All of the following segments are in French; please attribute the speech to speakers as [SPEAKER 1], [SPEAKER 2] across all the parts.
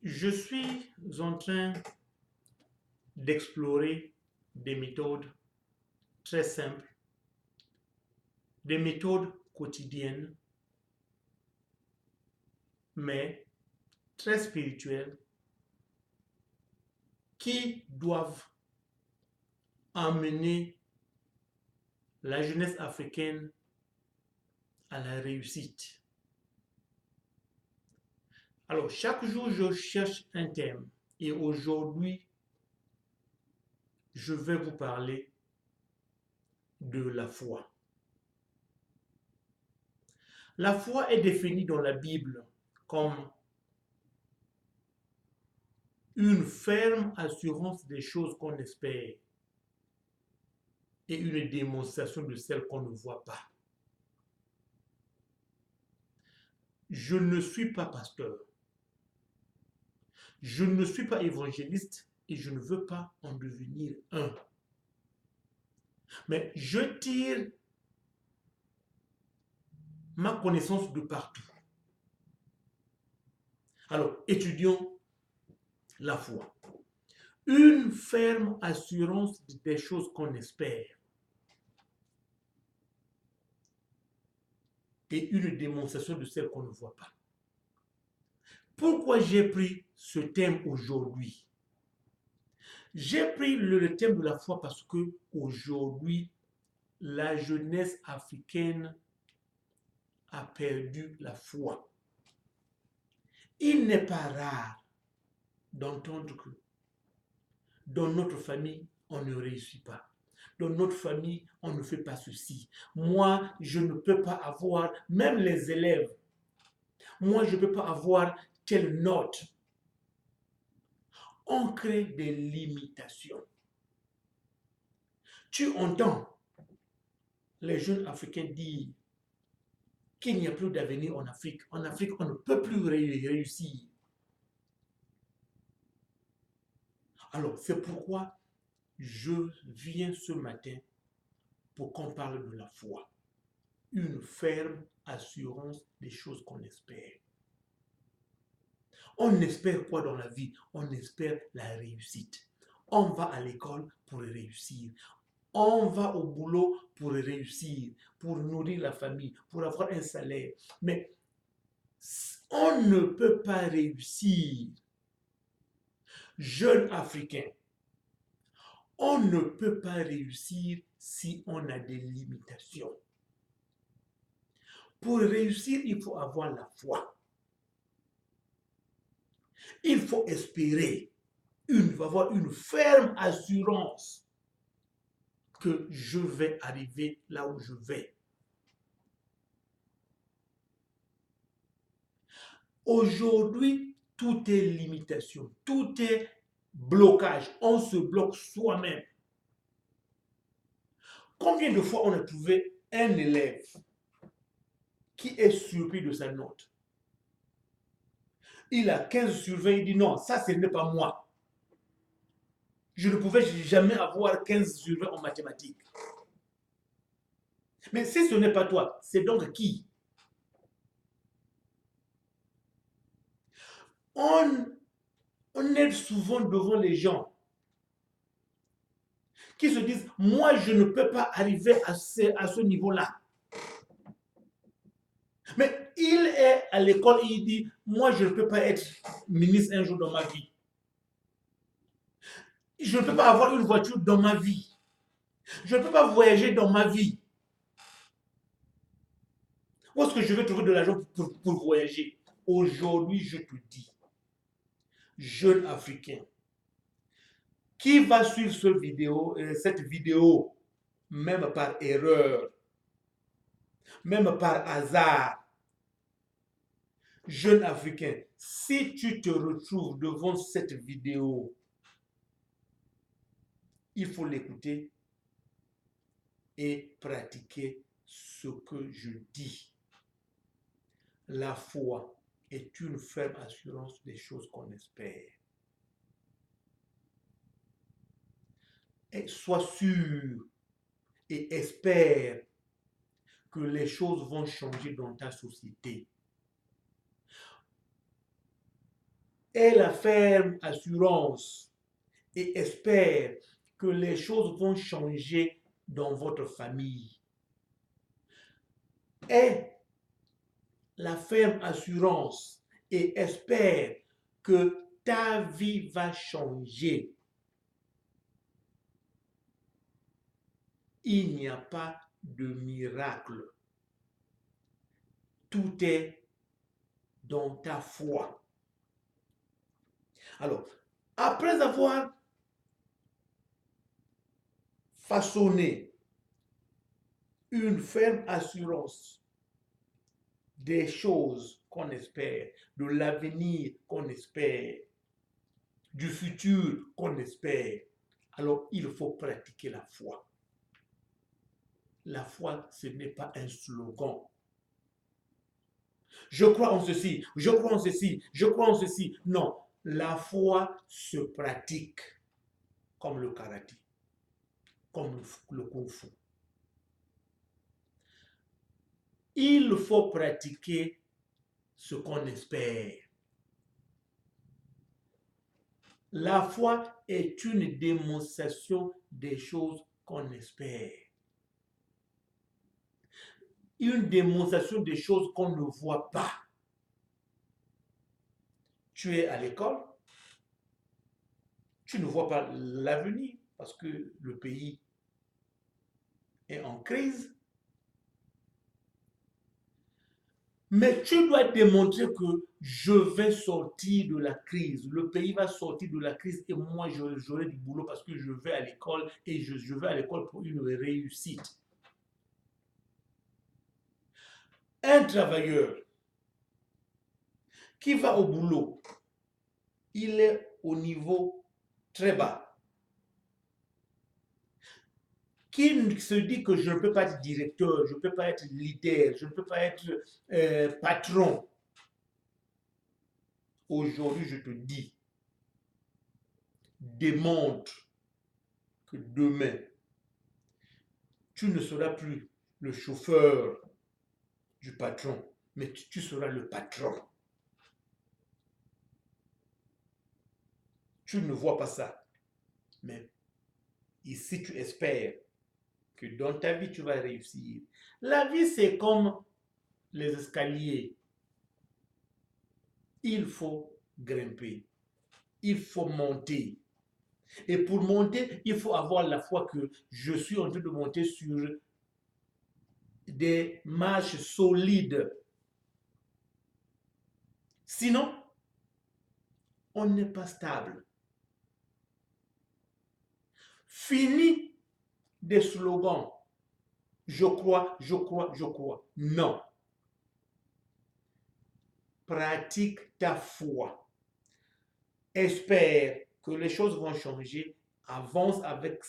[SPEAKER 1] Je suis en train d'explorer des méthodes très simples, des méthodes quotidiennes, mais très spirituelles, qui doivent emmener la jeunesse africaine à la réussite. Alors, chaque jour, je cherche un thème et aujourd'hui, je vais vous parler de la foi. La foi est définie dans la Bible comme une ferme assurance des choses qu'on espère et une démonstration de celles qu'on ne voit pas. Je ne suis pas pasteur, je ne suis pas évangéliste et je ne veux pas en devenir un. Mais je tire ma connaissance de partout. Alors, étudions la foi. Une ferme assurance des choses qu'on espère et une démonstration de celles qu'on ne voit pas. Pourquoi j'ai pris ce thème aujourd'hui? J'ai pris le thème de la foi parce que aujourd'hui, la jeunesse africaine a perdu la foi. Il n'est pas rare d'entendre que dans notre famille, on ne réussit pas. Dans notre famille, on ne fait pas ceci. Moi, je ne peux pas avoir, même les élèves, moi, je ne peux pas avoir telle note. On crée des limitations. Tu entends les jeunes Africains dire qu'il n'y a plus d'avenir en Afrique. En Afrique, on ne peut plus réussir. Alors, c'est pourquoi je viens ce matin pour qu'on parle de la foi. Une ferme assurance des choses qu'on espère. On espère quoi dans la vie? On espère la réussite. On va à l'école pour réussir. On va au boulot pour réussir, pour nourrir la famille, pour avoir un salaire. Mais on ne peut pas réussir. Jeune Africain, on ne peut pas réussir si on a des limitations. Pour réussir, il faut avoir la foi. Il faut espérer, avoir une ferme assurance que je vais arriver là où je vais. Aujourd'hui, tout est limitation, tout est blocage. On se bloque soi-même. Combien de fois on a trouvé un élève qui est surpris de sa note? Il a 15 sur 20, il dit non, ça ce n'est pas moi. Je ne pouvais jamais avoir 15 sur 20 en mathématiques. Mais si ce n'est pas toi, c'est donc qui? On est souvent devant les gens qui se disent, moi je ne peux pas arriver à ce niveau-là. Mais il est à l'école et il dit, moi je ne peux pas être ministre un jour dans ma vie. Je ne peux pas avoir une voiture dans ma vie. Je ne peux pas voyager dans ma vie. Où est-ce que je vais trouver de l'argent pour voyager? Aujourd'hui, je te dis, jeune Africain, qui va suivre cette vidéo, même par erreur, même par hasard, jeune Africain, si tu te retrouves devant cette vidéo, il faut l'écouter et pratiquer ce que je dis. La foi est une ferme assurance des choses qu'on espère. Et sois sûr et espère que les choses vont changer dans ta société. aie la ferme assurance et espère que les choses vont changer dans votre famille. Aie la ferme assurance et espère que ta vie va changer. Il n'y a pas de miracle. Tout est dans ta foi. Alors, après avoir façonné une ferme assurance des choses qu'on espère, de l'avenir qu'on espère, du futur qu'on espère, alors il faut pratiquer la foi. La foi, ce n'est pas un slogan. Je crois en ceci, je crois en ceci, je crois en ceci. Non, la foi se pratique comme le karaté, comme le kung-fu. Il faut pratiquer ce qu'on espère. La foi est une démonstration des choses qu'on espère. Une démonstration des choses qu'on ne voit pas. Tu es à l'école, tu ne vois pas l'avenir parce que le pays est en crise. Mais tu dois démontrer que je vais sortir de la crise. Le pays va sortir de la crise et moi, j'aurai du boulot parce que je vais à l'école et je vais à l'école pour une réussite. Un travailleur qui va au boulot, il est au niveau très bas. Qui se dit que je ne peux pas être directeur, je ne peux pas être leader, je ne peux pas être patron. Aujourd'hui, je te dis, démontre que demain, tu ne seras plus le chauffeur du patron, mais tu seras le patron. Tu ne vois pas ça. Mais ici, tu espères que dans ta vie, tu vas réussir. La vie, c'est comme les escaliers. Il faut grimper. Il faut monter. Et pour monter, il faut avoir la foi que je suis en train de monter sur des marches solides. Sinon, on n'est pas stable. Fini des slogans. Je crois, je crois, je crois. Non. Pratique ta foi. Espère que les choses vont changer. Avance avec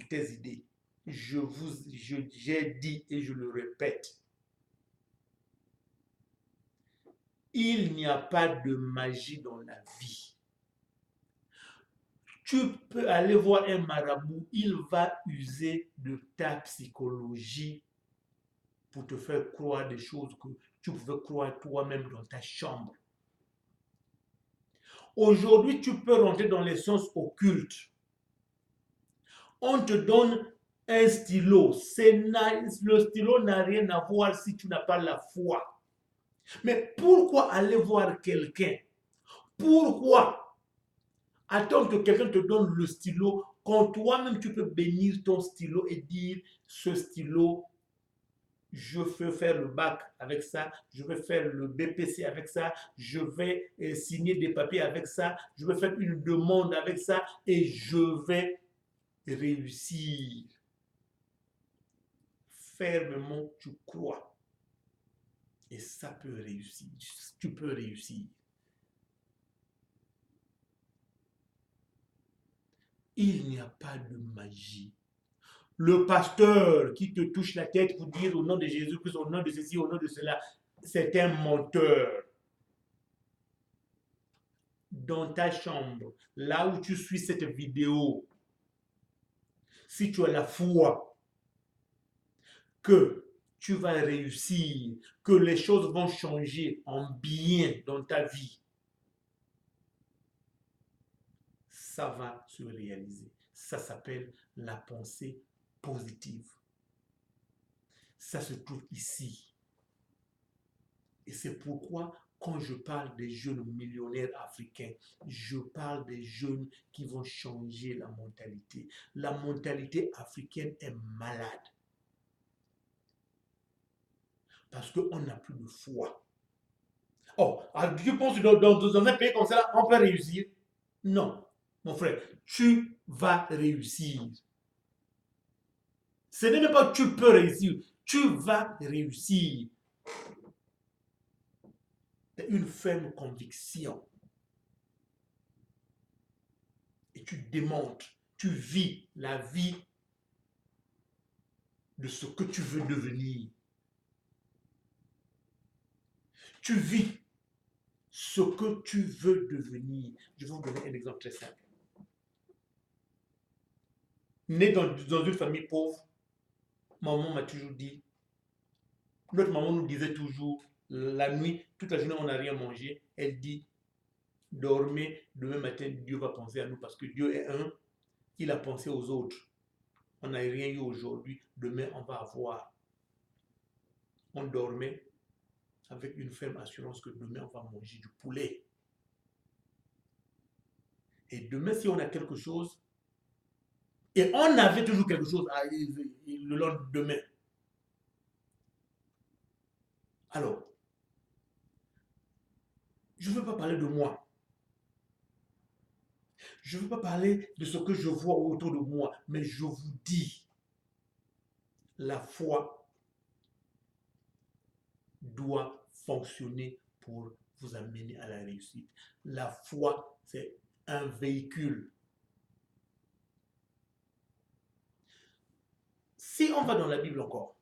[SPEAKER 1] tes idées. J'ai dit et je le répète. Il n'y a pas de magie dans la vie. Tu peux aller voir un marabout, il va user de ta psychologie pour te faire croire des choses que tu pouvais croire toi-même dans ta chambre. Aujourd'hui, tu peux rentrer dans les sciences occultes. On te donne un stylo. Le stylo n'a rien à voir si tu n'as pas la foi. Mais pourquoi aller voir quelqu'un? Pourquoi attendre que quelqu'un te donne le stylo quand toi-même tu peux bénir ton stylo et dire ce stylo, je veux faire le bac avec ça, je vais faire le BPC avec ça, je vais signer des papiers avec ça, je vais faire une demande avec ça et je vais réussir. Fermement, tu crois. Et ça peut réussir. Tu peux réussir. Il n'y a pas de magie. Le pasteur qui te touche la tête pour dire au nom de Jésus-Christ, au nom de ceci, au nom de cela, c'est un menteur. Dans ta chambre, là où tu suis cette vidéo, si tu as la foi que tu vas réussir, que les choses vont changer en bien dans ta vie, ça va se réaliser. Ça s'appelle la pensée positive. Ça se trouve ici. Et c'est pourquoi, quand je parle des jeunes millionnaires africains, je parle des jeunes qui vont changer la mentalité. La mentalité africaine est malade. Parce qu'on n'a plus de foi. Oh, je pense que dans un pays comme ça, on peut réussir. Non, mon frère, tu vas réussir. Ce n'est même pas que tu peux réussir, tu vas réussir. C'est une ferme conviction. Et tu démontres, tu vis la vie de ce que tu veux devenir. Tu vis ce que tu veux devenir. Je vais vous donner un exemple très simple. Né dans une famille pauvre, maman m'a toujours dit, notre maman nous disait toujours, la nuit, toute la journée, on n'a rien mangé. Elle dit, dormez, demain matin, Dieu va penser à nous parce que Dieu est un, il a pensé aux autres. On n'a rien eu aujourd'hui, demain, on va avoir. On dormait avec une ferme assurance que demain, on va manger du poulet. Et demain, si on a quelque chose, et on avait toujours quelque chose le lendemain. Alors, je ne veux pas parler de moi. Je ne veux pas parler de ce que je vois autour de moi, mais je vous dis, la foi doit fonctionner pour vous amener à la réussite. La foi, c'est un véhicule. Si on va dans la Bible encore,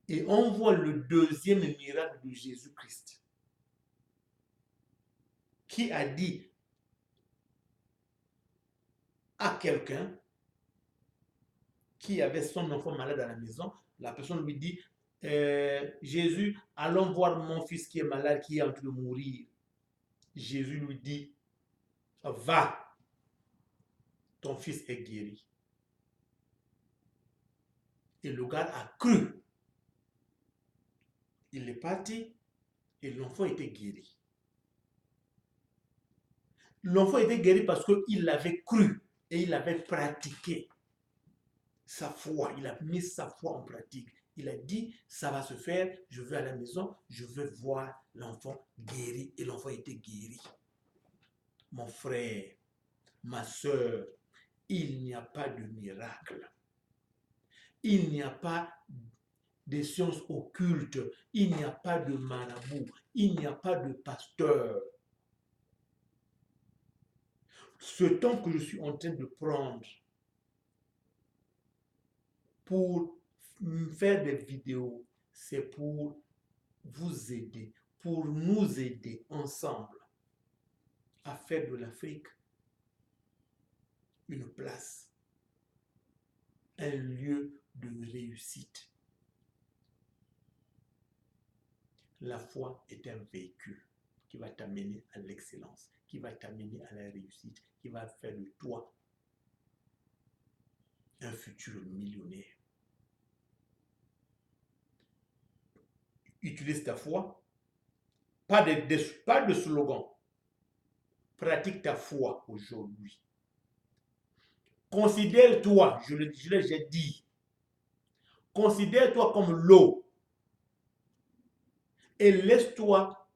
[SPEAKER 1] et on voit le deuxième miracle de Jésus-Christ, qui a dit à quelqu'un qui avait son enfant malade à la maison, la personne lui dit, Jésus, allons voir mon fils qui est malade, qui est en train de mourir. Jésus lui dit, va, ton fils est guéri. Et le gars a cru. Il est parti et l'enfant était guéri. L'enfant était guéri parce qu'il avait cru et il avait pratiqué sa foi. Il a mis sa foi en pratique. Il a dit, ça va se faire, je vais à la maison, je vais voir l'enfant guéri. Et l'enfant était guéri. Mon frère, ma soeur, il n'y a pas de miracle. Il n'y a pas des sciences occultes. Il n'y a pas de marabout. Il n'y a pas de pasteur. Ce temps que je suis en train de prendre pour faire des vidéos, c'est pour vous aider, pour nous aider ensemble à faire de l'Afrique une place, un lieu de réussite. La foi est un véhicule qui va t'amener à l'excellence, qui va t'amener à la réussite, qui va faire de toi un futur millionnaire. Utilise ta foi, pas de slogan. Pratique ta foi aujourd'hui. Considère-toi, je l'ai dit, considère-toi comme l'eau et laisse-toi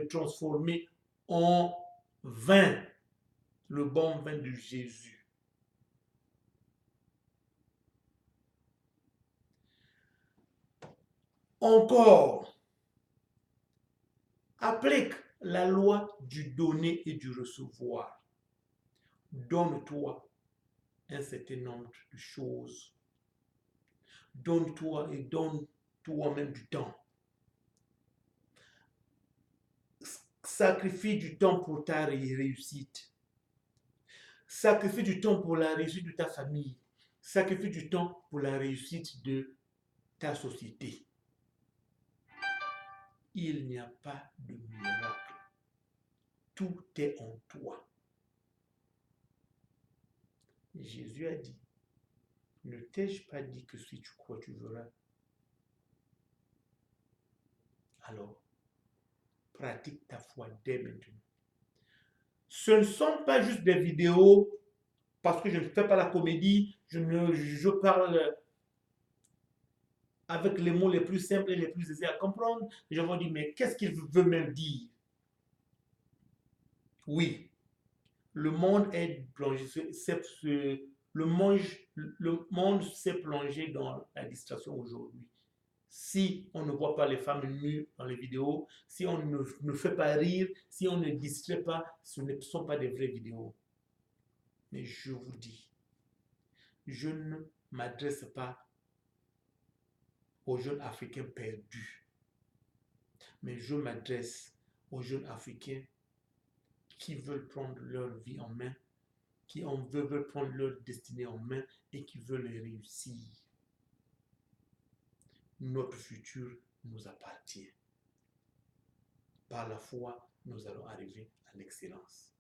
[SPEAKER 1] transformer en vin, le bon vin de Jésus. Encore, applique la loi du donner et du recevoir. Donne-toi un certain nombre de choses. Donne-toi et donne toi-même du temps. Sacrifie du temps pour ta réussite. Sacrifie du temps pour la réussite de ta famille. Sacrifie du temps pour la réussite de ta société. Il n'y a pas de miracle Tout est en toi. Jésus a dit, ne t'ai-je pas dit que si tu crois, tu verras? Alors, pratique ta foi dès maintenant. Ce ne sont pas juste des vidéos, parce que je ne fais pas la comédie, je parle avec les mots les plus simples et les plus aisés à comprendre. Les gens vont dire, mais qu'est-ce qu'il veut même dire? Oui, le monde est plongé, le monde s'est plongé dans la distraction aujourd'hui. Si on ne voit pas les femmes nues dans les vidéos, si on ne fait pas rire, si on ne distrait pas, ce ne sont pas des vraies vidéos. Mais je vous dis, je ne m'adresse pas aux jeunes Africains perdus, mais je m'adresse aux jeunes Africains qui veulent prendre leur vie en main, qui veulent prendre leur destinée en main et qui veulent réussir. Notre futur nous appartient. Par la foi, nous allons arriver à l'excellence.